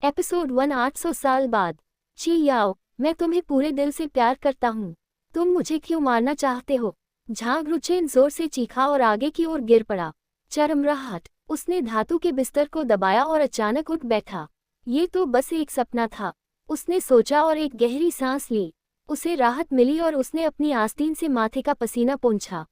Episode 1 800 साल बाद। ची याओ, मैं तुम्हें पूरे दिल से प्यार करता हूँ। तुम मुझे क्यों मारना चाहते हो? झांग रुचेन जोर से चीखा और आगे की ओर गिर पड़ा। चरमराहट। उसने धातु के बिस्तर को दबाया और अचानक उठ बैठा। ये तो बस एक सपना था, उसने सोचा और एक गहरी सांस ली। उसे राहत मिली और उसने अपनी आस्तीन से माथे का पसीना पोंछा।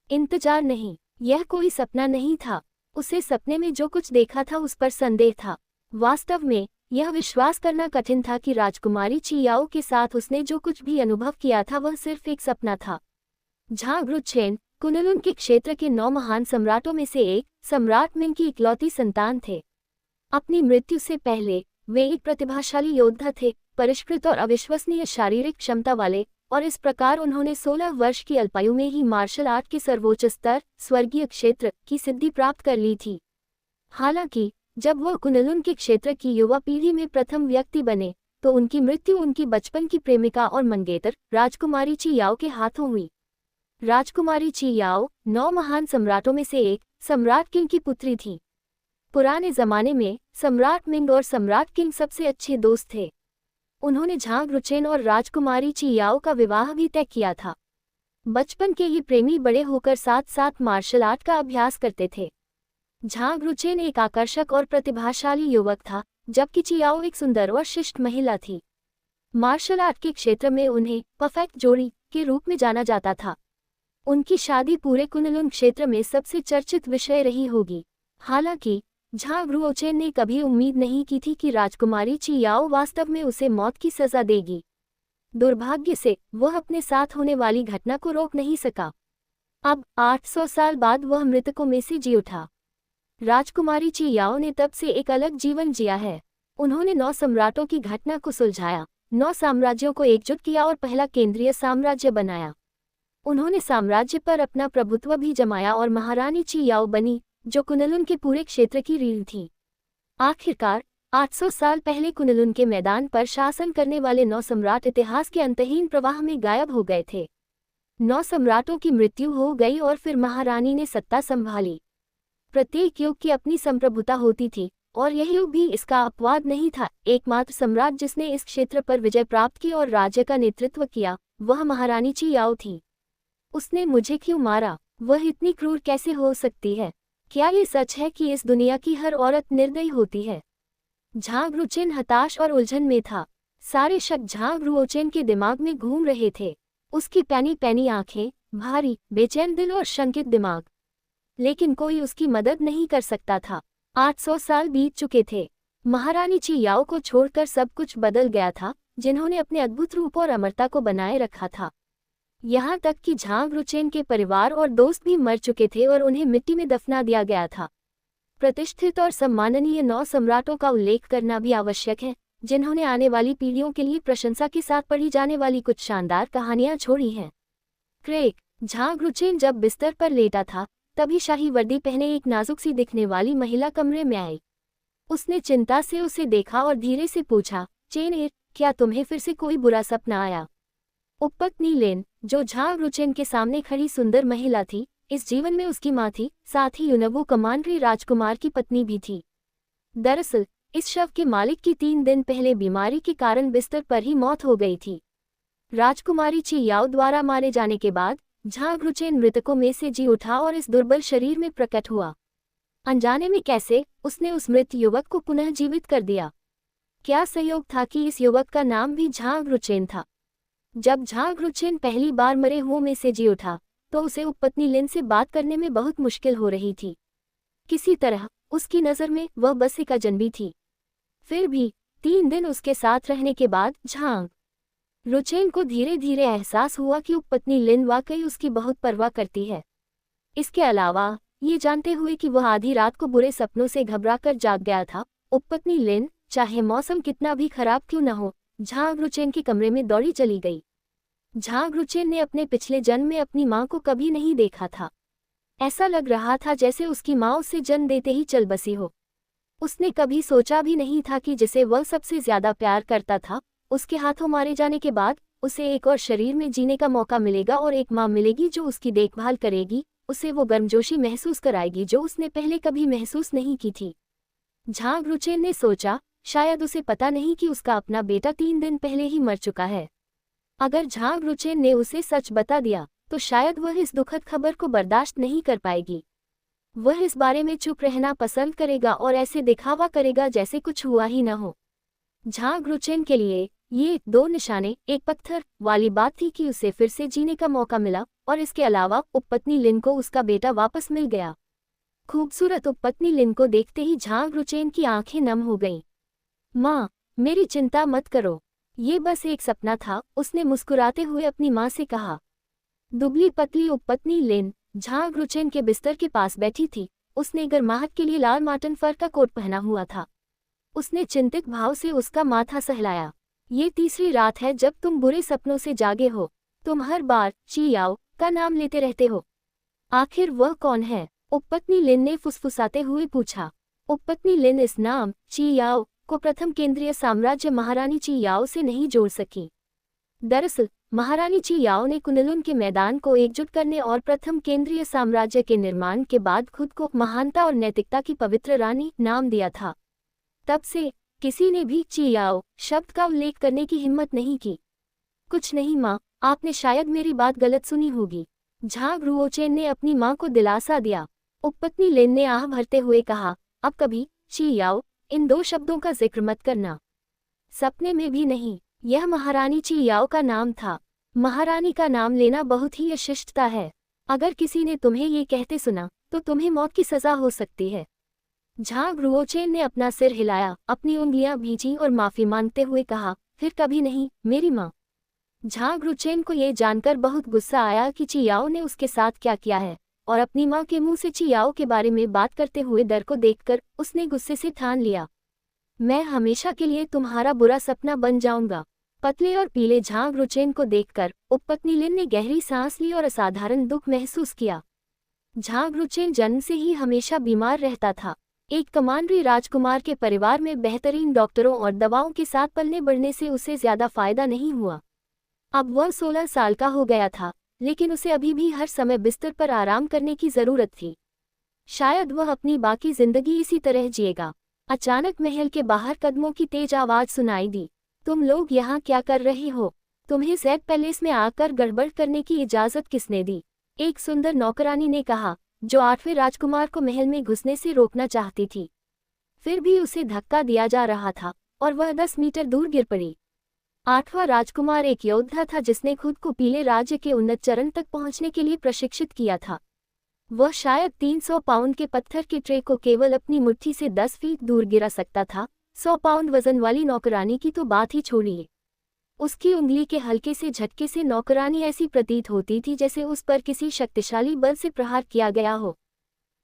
इंतजार नहीं, यह कोई सपना नहीं था। उसे सपने में जो कुछ देखा था उस पर संदेह था। वास्तव में यह विश्वास करना कठिन था कि राजकुमारी ची याओ के साथ उसने जो कुछ भी अनुभव किया था वह सिर्फ एक सपना था। झांग रुचेन कुनलुन के क्षेत्र के 9 महान सम्राटों में से एक, सम्राट मिंग की इकलौती संतान थे। अपनी मृत्यु से पहले वे एक प्रतिभाशाली योद्धा थे, परिष्कृत और अविश्वसनीय शारीरिक क्षमता वाले, और इस प्रकार उन्होंने 16 वर्ष की अल्पायु में ही मार्शल आर्ट के सर्वोच्च स्तर, स्वर्गीय क्षेत्र, की सिद्धि प्राप्त कर ली थी। हालांकि जब वह कुनलुन के क्षेत्र की युवा पीढ़ी में प्रथम व्यक्ति बने, तो उनकी मृत्यु उनकी बचपन की प्रेमिका और मंगेतर राजकुमारी ची याओ के हाथों हुई। राजकुमारी ची याओ 9 महान सम्राटों में से एक, सम्राट किंग की पुत्री थी। पुराने जमाने में सम्राट मिंग और सम्राट किंग सबसे अच्छे दोस्त थे। उन्होंने झांग रुचेन और राजकुमारी ची याओ का विवाह भी तय किया था। बचपन के ये प्रेमी बड़े होकर साथ साथ मार्शल आर्ट का अभ्यास करते थे। झांग रुचेन एक आकर्षक और प्रतिभाशाली युवक था, जबकि ची याओ एक सुंदर और शिष्ट महिला थी। मार्शल आर्ट के क्षेत्र में उन्हें परफेक्ट जोड़ी के रूप में जाना जाता था। उनकी शादी पूरे कुनलुन क्षेत्र में सबसे चर्चित विषय रही होगी। हालांकि झांग रुओचेन ने कभी उम्मीद नहीं की थी कि राजकुमारी ची याओ वास्तव में उसे मौत की सजा देगी। दुर्भाग्य से वह अपने साथ होने वाली घटना को रोक नहीं सका। अब 800 साल बाद वह मृतकों में से जी उठा। राजकुमारी ची याओ ने तब से एक अलग जीवन जिया है। उन्होंने 9 सम्राटों की घटना को सुलझाया, 9 साम्राज्यों को एकजुट किया और पहला केंद्रीय साम्राज्य बनाया। उन्होंने साम्राज्य पर अपना प्रभुत्व भी जमाया और महारानी ची याओ बनी, जो कुनलुन के पूरे क्षेत्र की रीढ़ थी। आखिरकार 800 साल पहले कुनलुन के मैदान पर शासन करने वाले 9 सम्राट इतिहास के अंतहीन प्रवाह में गायब हो गए थे। 9 सम्राटों की मृत्यु हो गई और फिर महारानी ने सत्ता संभाली। प्रत्येक युग की अपनी संप्रभुता होती थी, और यह युग भी इसका अपवाद नहीं था। एकमात्र सम्राट जिसने इस क्षेत्र पर विजय प्राप्त की और राज्य का नेतृत्व किया, वह महारानी ची याओ थी। उसने मुझे क्यों मारा? वह इतनी क्रूर कैसे हो सकती है? क्या ये सच है कि इस दुनिया की हर औरत निर्दयी होती है? झांग रुचेन हताश और उलझन में था। सारे शक झांग रुओचेन के दिमाग में घूम रहे थे। उसकी पैनी पैनी आंखें, भारी बेचैन दिल और शंकित दिमाग। लेकिन कोई उसकी मदद नहीं कर सकता था। 800 साल बीत चुके थे। महारानी ची याओ को छोड़कर सब कुछ बदल गया था, जिन्होंने अपने अद्भुत रूप और अमरता को बनाए रखा था। यहाँ तक कि झांग रुचेन के परिवार और दोस्त भी मर चुके थे और उन्हें मिट्टी में दफना दिया गया था। प्रतिष्ठित और सम्माननीय 9 सम्राटों का उल्लेख करना भी आवश्यक है, जिन्होंने आने वाली पीढ़ियों के लिए प्रशंसा के साथ पढ़ी जाने वाली कुछ शानदार कहानियां छोड़ी हैं। क्रेक। झांग रुचेन जब बिस्तर पर लेटा था, तभी शाही वर्दी पहने एक नाजुक सी दिखने वाली महिला कमरे में आई। उसने चिंता से उसे देखा और धीरे से पूछा, चेनएर, क्या तुम्हें फिर से कोई बुरा सपना आया? उपपत्नी लेन, जो झांग रुचेन के सामने खड़ी सुंदर महिला थी, इस जीवन में उसकी माँ थी, साथ ही युनवू कमांडरी राजकुमार की पत्नी भी थी। दरअसल इस शव के मालिक की 3 दिन पहले बीमारी के कारण बिस्तर पर ही मौत हो गई थी। राजकुमारी ची याओ द्वारा मारे जाने के बाद झांग रुचेन मृतकों में से जी उठा और इस दुर्बल शरीर में प्रकट हुआ। अनजाने में कैसे उसने उस मृत युवक को पुनः जीवित कर दिया। क्या संयोग था कि इस युवक का नाम भी झांग रुचेन था। जब झांग रुचेन पहली बार मरे हुओं में से जी उठा, तो उसे उपपत्नी लिन से बात करने में बहुत मुश्किल हो रही थी। किसी तरह उसकी नज़र में वह बस एक अजनबी थी। फिर भी 3 दिन उसके साथ रहने के बाद झांग रुचेन को धीरे धीरे एहसास हुआ कि उपपत्नी लिन वाकई उसकी बहुत परवाह करती है। इसके अलावा ये जानते हुए कि वह आधी रात को बुरे सपनों से घबराकर जाग गया था, उपपत्नी लिन, चाहे मौसम कितना भी खराब क्यों न हो, झांग रुचेन के कमरे में दौड़ी चली गई। झांग रुचेन ने अपने पिछले जन्म में अपनी माँ को कभी नहीं देखा था। ऐसा लग रहा था जैसे उसकी माँ उसे जन्म देते ही चल बसी हो। उसने कभी सोचा भी नहीं था कि जिसे वह सबसे ज्यादा प्यार करता था, उसके हाथों मारे जाने के बाद उसे एक और शरीर में जीने का मौका मिलेगा और एक माँ मिलेगी जो उसकी देखभाल करेगी, उसे वो गर्मजोशी महसूस कराएगी जो उसने पहले कभी महसूस नहीं की थी। झांग रुचेन ने सोचा, शायद उसे पता नहीं कि उसका अपना बेटा 3 दिन पहले ही मर चुका है। अगर झांग रुचेन ने उसे सच बता दिया तो शायद वह इस दुखद खबर को बर्दाश्त नहीं कर पाएगी। वह इस बारे में चुप रहना पसंद करेगा और ऐसे दिखावा करेगा जैसे कुछ हुआ ही न हो। झांग रुचेन के लिए ये 2 निशाने एक पत्थर वाली बात थी कि उसे फिर से जीने का मौका मिला, और इसके अलावा उपपत्नी लिन को उसका बेटा वापस मिल गया। खूबसूरत उपपत्नी लिन को देखते ही झांग रुचेन की आंखें नम हो गईं। माँ, मेरी चिंता मत करो, ये बस एक सपना था, उसने मुस्कुराते हुए अपनी माँ से कहा। दुबली पतली उपपत्नी लिन झांग रुचेन के बिस्तर के पास बैठी थी। उसने गर्माहट के लिए लाल माटन फर का कोट पहना हुआ था। उसने चिंतित भाव से उसका माथा सहलाया। ये तीसरी रात है जब तुम बुरे सपनों से जागे हो। तुम हर बार चियाओ का नाम लेते रहते हो। आखिर वह कौन है? उपपत्नी लिन ने फुसफुसाते हुए पूछा। उपपत्नी लिन इस नाम चियाओ को प्रथम केंद्रीय साम्राज्य महारानी चियाओ से नहीं जोड़ सकी। दरअसल महारानी चियाओ ने कुनलुन के मैदान को एकजुट करने और प्रथम केंद्रीय साम्राज्य के निर्माण के बाद खुद को महानता और नैतिकता की पवित्र रानी नाम दिया था। तब से किसी ने भी चियाओ शब्द का उल्लेख करने की हिम्मत नहीं की। कुछ नहीं माँ, आपने शायद मेरी बात गलत सुनी होगी, झांग रुओचेन ने अपनी माँ को दिलासा दिया। उपपत्नी लिन ने आह भरते हुए कहा, अब कभी चियाओ इन 2 शब्दों का जिक्र मत करना, सपने में भी नहीं। यह महारानी चियाओ का नाम था। महारानी का नाम लेना बहुत ही अशिष्टता है। अगर किसी ने तुम्हें ये कहते सुना तो तुम्हें मौत की सजा हो सकती है। झांग रुओचेन ने अपना सिर हिलाया, अपनी उंगलियां भींची और माफी मांगते हुए कहा, फिर कभी नहीं मेरी माँ। झांग रुचेन को ये जानकर बहुत गुस्सा आया कि चियाओ ने उसके साथ क्या किया है, और अपनी माँ के मुंह से चियाओ के बारे में बात करते हुए डर को देखकर उसने गुस्से से ठान लिया, मैं हमेशा के लिए तुम्हारा बुरा सपना बन जाऊंगा। पतले और पीले झांग रुचेन को देखकर उपपत्नी लिन ने गहरी सांस ली और असाधारण दुख महसूस किया। झांग रुचेन जन्म से ही हमेशा बीमार रहता था। एक कमांडरी राजकुमार के परिवार में बेहतरीन डॉक्टरों और दवाओं के साथ पलने बढ़ने से उसे ज्यादा फायदा नहीं हुआ। अब वह 16 साल का हो गया था, लेकिन उसे अभी भी हर समय बिस्तर पर आराम करने की जरूरत थी। शायद वह अपनी बाकी जिंदगी इसी तरह जिएगा। अचानक महल के बाहर कदमों की तेज आवाज सुनाई दी। तुम लोग यहाँ क्या कर रहे हो? तुम्हें ज़ेड पैलेस में आकर गड़बड़ करने की इजाजत किसने दी? एक सुंदर नौकरानी ने कहा, जो 8वें राजकुमार को महल में घुसने से रोकना चाहती थी। फिर भी उसे धक्का दिया जा रहा था और वह 10 मीटर दूर गिर पड़ी। 8वां राजकुमार एक योद्धा था जिसने खुद को पीले राज्य के उन्नत चरण तक पहुंचने के लिए प्रशिक्षित किया था। वह शायद 300 पाउंड के पत्थर के ट्रे को केवल अपनी मुट्ठी से 10 फीट दूर गिरा सकता था। 100 पाउंड वजन वाली नौकरानी की तो बात ही छोड़िए। उसकी उंगली के हल्के से झटके से नौकरानी ऐसी प्रतीत होती थी जैसे उस पर किसी शक्तिशाली बल से प्रहार किया गया हो।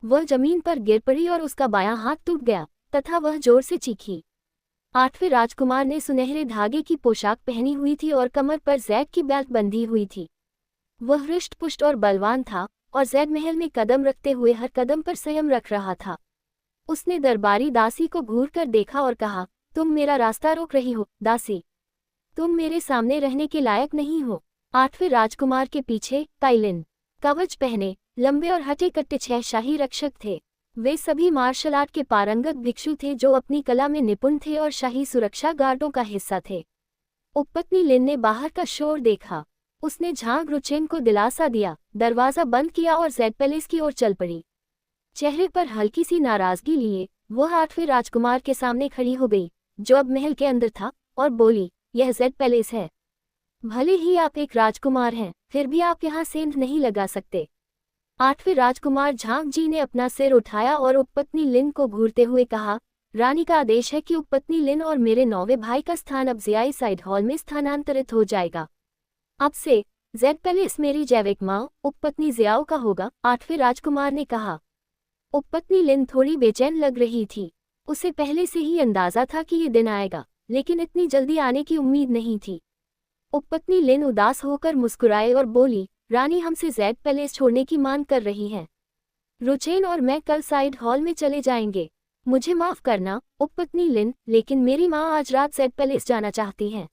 वह जमीन पर गिर पड़ी और उसका बायां हाथ टूट गया तथा वह जोर से चीखी। 8वें राजकुमार ने सुनहरे धागे की पोशाक पहनी हुई थी और कमर पर ज़ेड की बेल्ट बंधी हुई थी। वह हृष्ट-पुष्ट और बलवान था और ज़ेड महल में कदम रखते हुए हर कदम पर संयम रख रहा था। उसने दरबारी दासी को घूरकर देखा और कहा, तुम मेरा रास्ता रोक रही हो, दासी। तुम मेरे सामने रहने के लायक नहीं हो। 8वें राजकुमार के पीछे काइलिन कवच पहने लंबे और हटे-कट्टे 6 शाही रक्षक थे। वे सभी मार्शल आर्ट के पारंगत भिक्षु थे जो अपनी कला में निपुण थे और शाही सुरक्षा गार्डों का हिस्सा थे। उपपत्नी लिन ने बाहर का शोर देखा। उसने झांग रुचेन को दिलासा दिया, दरवाजा बंद किया और ज़ेड पैलेस की ओर चल पड़ी। चेहरे पर हल्की सी नाराजगी लिए वह 8वें राजकुमार के सामने खड़ी हो गई, जो अब महल के अंदर था, और बोली, यह ज़ेड पैलेस है। भले ही आप एक राजकुमार हैं, फिर भी आप यहाँ सेंध नहीं लगा सकते। 8वें राजकुमार झांग जी ने अपना सिर उठाया और उपपत्नी लिन को घूरते हुए कहा, रानी का आदेश है कि उपपत्नी लिन और मेरे 9वें भाई का स्थान अब ज़ियाई साइड हॉल में स्थानांतरित हो जाएगा। अब से ज़ेड पैलेस मेरी जैविक माँ उपपत्नी ज़ियाओ का होगा, 8वें राजकुमार ने कहा। उपपत्नी लिन थोड़ी बेचैन लग रही थी। उसे पहले से ही अंदाजा था कि ये दिन आएगा, लेकिन इतनी जल्दी आने की उम्मीद नहीं थी। उपपत्नी लिन उदास होकर मुस्कुराए और बोली, रानी हमसे ज़ेड पैलेस छोड़ने की मांग कर रही हैं। रुचेन और मैं कल साइड हॉल में चले जाएंगे। मुझे माफ़ करना उपपत्नी लिन, लेकिन मेरी माँ आज रात ज़ेड पैलेस जाना चाहती हैं।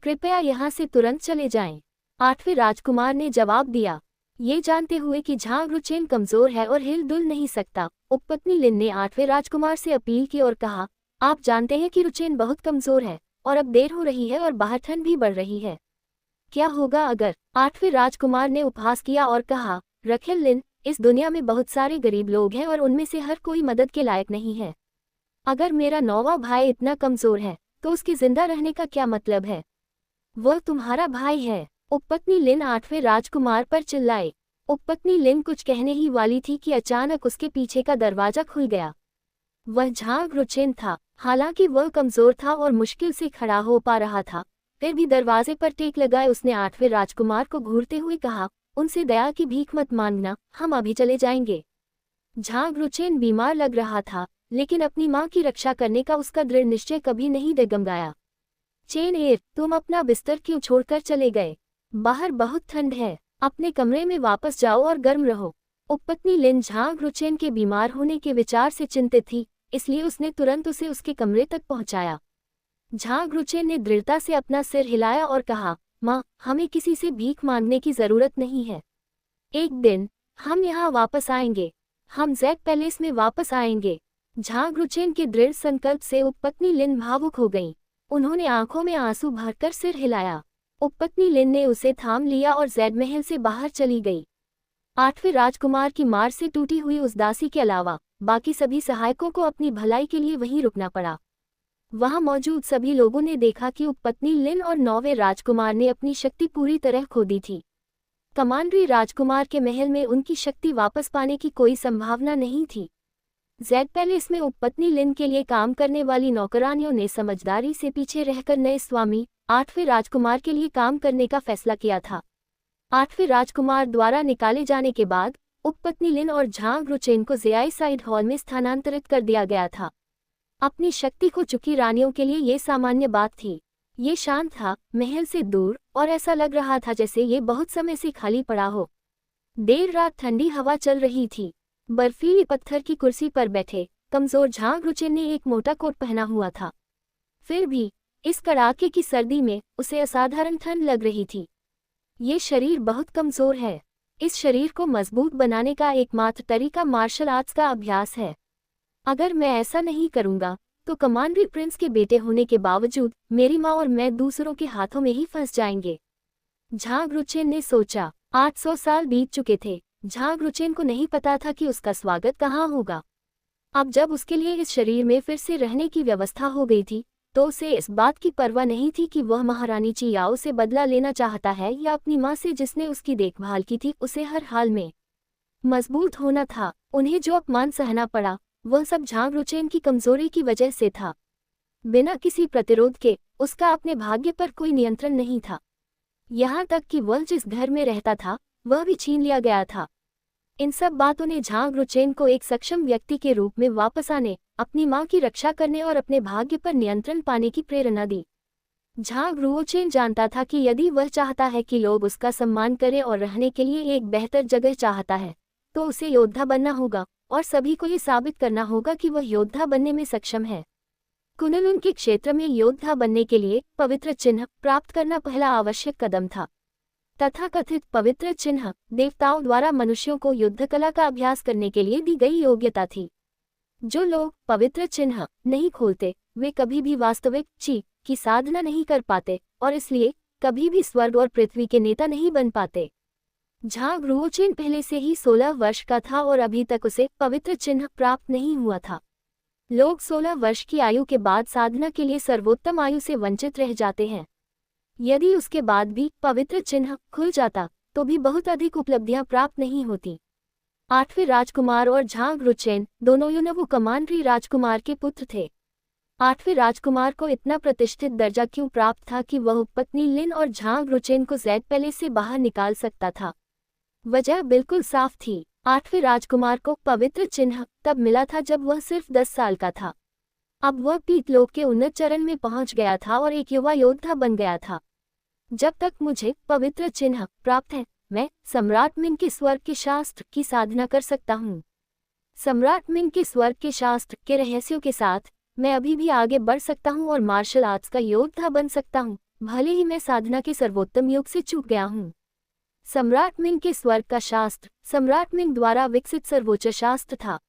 कृपया यहाँ से तुरंत चले जाएं। 8वें राजकुमार ने जवाब दिया। ये जानते हुए कि झांग रुचेन कमज़ोर है और हिल डुल नहीं सकता, उपपत्नी लिन ने 8वें राजकुमार से अपील की और कहा, आप जानते हैं कि रुचेन बहुत कमजोर है और अब देर हो रही है और बाहर ठंड भी बढ़ रही है। क्या होगा अगर? 8वें राजकुमार ने उपहास किया और कहा, रखेल लिन, इस दुनिया में बहुत सारे गरीब लोग हैं और उनमें से हर कोई मदद के लायक नहीं है। अगर मेरा 9वां भाई इतना कमजोर है तो उसके जिंदा रहने का क्या मतलब है? वह तुम्हारा भाई है। उपपत्नी लिन 8वें राजकुमार पर चिल्लाए। उपपत्नी लिन कुछ कहने ही वाली थी कि अचानक उसके पीछे का दरवाजा खुल गया। वह झांग रुचेन था। हालांकि वह कमजोर था और मुश्किल से खड़ा हो पा रहा था, फिर भी दरवाजे पर टेक लगाए उसने 8वें राजकुमार को घूरते हुए कहा, उनसे दया की भीख मत मांगना, हम अभी चले जाएंगे। झांग रुचेन बीमार लग रहा था, लेकिन अपनी मां की रक्षा करने का उसका दृढ़ निश्चय कभी नहीं डगमगाया। चेन एर, तुम अपना बिस्तर क्यों छोड़कर चले गए? बाहर बहुत ठंड है, अपने कमरे में वापस जाओ और गर्म रहो। उपपत्नी लिन झांग रुचेन के बीमार होने के विचार से चिंतित थी, इसलिए उसने तुरंत उसे उसके कमरे तक पहुंचाया। झांग रुचेन ने दृढ़ता से अपना सिर हिलाया और कहा, माँ, हमें किसी से भीख मांगने की जरूरत नहीं है। एक दिन हम यहाँ वापस आएंगे, हम जैक पैलेस में वापस आएंगे। झांग रुचेन के दृढ़ संकल्प से उपपत्नी लिन भावुक हो गईं। उन्होंने आंखों में आंसू भरकर सिर हिलाया। उपपत्नी लिन ने उसे थाम लिया और जैड महल से बाहर चली गई। 8वें राजकुमार की मार से टूटी हुई उस दासी के अलावा बाकी सभी सहायकों को अपनी भलाई के लिए वहीं रुकना पड़ा। वहां मौजूद सभी लोगों ने देखा कि उपपत्नी लिन और 9वें राजकुमार ने अपनी शक्ति पूरी तरह खो दी थी। कमांडरी राजकुमार के महल में उनकी शक्ति वापस पाने की कोई संभावना नहीं थी। जैड पैलेस में उपपत्नी लिन के लिए काम करने वाली नौकरानियों ने समझदारी से पीछे रहकर नए स्वामी 8वें राजकुमार के लिए काम करने का फैसला किया था। 8वें राजकुमार द्वारा निकाले जाने के बाद उपपत्नी लिन और झांग रुचेन को ज़ियाई साइड हॉल में स्थानांतरित कर दिया गया था। अपनी शक्ति खो चुकी रानियों के लिए ये सामान्य बात थी। ये शांत था, महल से दूर, और ऐसा लग रहा था जैसे ये बहुत समय से खाली पड़ा हो। देर रात ठंडी हवा चल रही थी। बर्फीली पत्थर की कुर्सी पर बैठे कमजोर झांग रुचेन ने एक मोटा कोट पहना हुआ था। फिर भी इस कड़ाके की सर्दी में उसे असाधारण ठंड लग रही थी। ये शरीर बहुत कमजोर है। इस शरीर को मजबूत बनाने का एकमात्र तरीका मार्शल आर्ट्स का अभ्यास है। अगर मैं ऐसा नहीं करूंगा तो कमांडरी प्रिंस के बेटे होने के बावजूद मेरी माँ और मैं दूसरों के हाथों में ही फंस जाएंगे। झांग रुचेन ने सोचा। 800 साल बीत चुके थे। झांग रुचेन को नहीं पता था कि उसका स्वागत कहाँ होगा। अब जब उसके लिए इस शरीर में फिर से रहने की व्यवस्था हो गई थी तो उसे इस बात की परवाह नहीं थी कि वह महारानी चियाओ से बदला लेना चाहता है या अपनी माँ से जिसने उसकी देखभाल की थी उसे हर हाल में मजबूत होना था। उन्हें जो अपमान सहना पड़ा वह सब झांग रुचेन की कमजोरी की वजह से था। बिना किसी प्रतिरोध के उसका अपने भाग्य पर कोई नियंत्रण नहीं था। यहाँ तक कि वह जिस घर में रहता था वह भी छीन लिया गया था। इन सब बातों ने झांग रुचेन को एक सक्षम व्यक्ति के रूप में वापस आने, अपनी मां की रक्षा करने और अपने भाग्य पर नियंत्रण पाने की प्रेरणा दी। झांग रुचेन जानता था कि यदि वह चाहता है कि लोग उसका सम्मान करें और रहने के लिए एक बेहतर जगह चाहता है तो उसे योद्धा बनना होगा और सभी को ये साबित करना होगा कि वह योद्धा बनने में सक्षम है। कुनलुन के क्षेत्र में योद्धा बनने के लिए पवित्र चिन्ह प्राप्त करना पहला आवश्यक कदम था। तथाकथित पवित्र चिन्ह देवताओं द्वारा मनुष्यों को युद्ध कला का अभ्यास करने के लिए दी गई योग्यता थी। जो लोग पवित्र चिन्ह नहीं खोलते वे कभी भी वास्तविक ची की साधना नहीं कर पाते और इसलिए कभी भी स्वर्ग और पृथ्वी के नेता नहीं बन पाते। झांग रुचेन पहले से ही 16 वर्ष का था और अभी तक उसे पवित्र चिन्ह प्राप्त नहीं हुआ था। लोग 16 वर्ष की आयु के बाद साधना के लिए सर्वोत्तम आयु से वंचित रह जाते हैं। यदि उसके बाद भी पवित्र चिन्ह खुल जाता तो भी बहुत अधिक उपलब्धियां प्राप्त नहीं होती। 8वें राजकुमार और झांग रुचेन दोनों युनवु कमांडरी राजकुमार के पुत्र थे। 8वें राजकुमार को इतना प्रतिष्ठित दर्जा क्यों प्राप्त था कि वह उपपत्नी लिन और झांग रुचेन को जैड पैलेस से बाहर निकाल सकता था? वजह बिल्कुल साफ थी। 8वें राजकुमार को पवित्र चिन्ह तब मिला था जब वह सिर्फ 10 साल का था। अब वह पीतलोक के उन्नत चरण में पहुंच गया था और एक युवा योद्धा बन गया था। जब तक मुझे पवित्र चिन्ह प्राप्त है मैं सम्राट मिंग के स्वर्ग के शास्त्र की साधना कर सकता हूँ। सम्राट मिंग के स्वर्ग के शास्त्र के रहस्यों के साथ मैं अभी भी आगे बढ़ सकता हूँ और मार्शल आर्ट्स का योद्धा बन सकता हूँ, भले ही मैं साधना के सर्वोत्तम युग से चूक गया हूँ। सम्राट मिंग के स्वर्ग का शास्त्र सम्राट मिंग द्वारा विकसित सर्वोच्च शास्त्र था।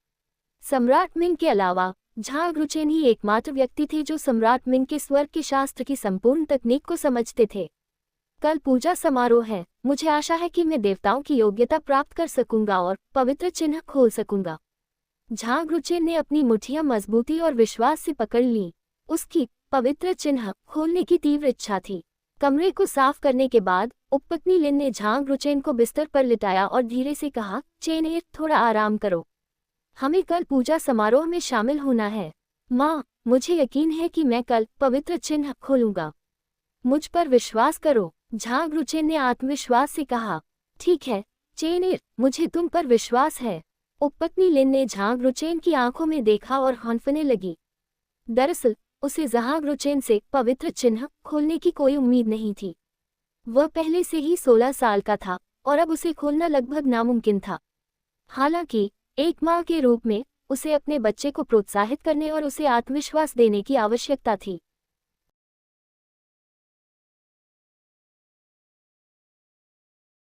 सम्राट मिंग के अलावा झांग रुचेन ही एकमात्र व्यक्ति थे जो सम्राट मिंग के स्वर्ग के शास्त्र की संपूर्ण तकनीक को समझते थे। कल पूजा समारोह है, मुझे आशा है कि मैं देवताओं की योग्यता प्राप्त कर सकूंगा और पवित्र चिन्ह खोल सकूंगा। झांग रुचेन ने अपनी मुठ्ठियां मजबूती और विश्वास से पकड़ ली। उसकी पवित्र चिन्ह खोलने की तीव्र इच्छा थी। कमरे को साफ करने के बाद उपपत्नी लिन ने झांग रुचेन को बिस्तर पर लिटाया और धीरे से कहा, चेनेर, थोड़ा आराम करो, हमें कल पूजा समारोह में शामिल होना है। माँ, मुझे यकीन है कि मैं कल पवित्र चिन्ह खोलूंगा, मुझ पर विश्वास करो, झांग रुचेन ने आत्मविश्वास से कहा। ठीक है चेनेर, मुझे तुम पर विश्वास है। उपपत्नी लिन ने झांग रुचेन की आंखों में देखा और हौंफने लगी। दरअसल उसे झांग रुचेन से पवित्र चिन्ह खोलने की कोई उम्मीद नहीं थी। वह पहले से ही 16 साल का था और अब उसे खोलना लगभग नामुमकिन था। हालांकि एक माँ के रूप में उसे अपने बच्चे को प्रोत्साहित करने और उसे आत्मविश्वास देने की आवश्यकता थी।